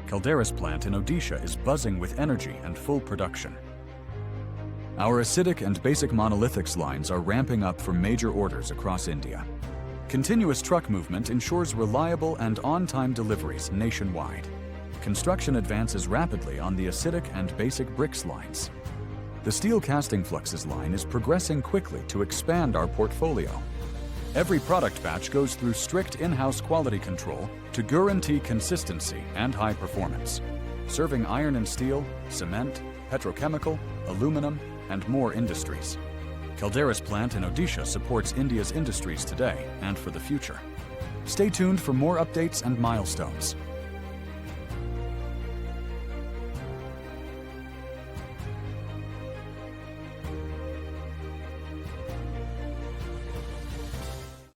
Calderys plant in Odisha is buzzing with energy and full production. Our acidic and basic monolithics lines are ramping up for major orders across India. Continuous truck movement ensures reliable and on-time deliveries nationwide. Construction advances rapidly on the acidic and basic bricks lines. The steel casting fluxes line is progressing quickly to expand our portfolio. Every product batch goes through strict in-house quality control to guarantee consistency and high performance, serving iron and steel, cement, petrochemical, aluminum, and more industries. Calderys plant in Odisha supports India's industries today and for the future. Stay tuned for more updates and milestones.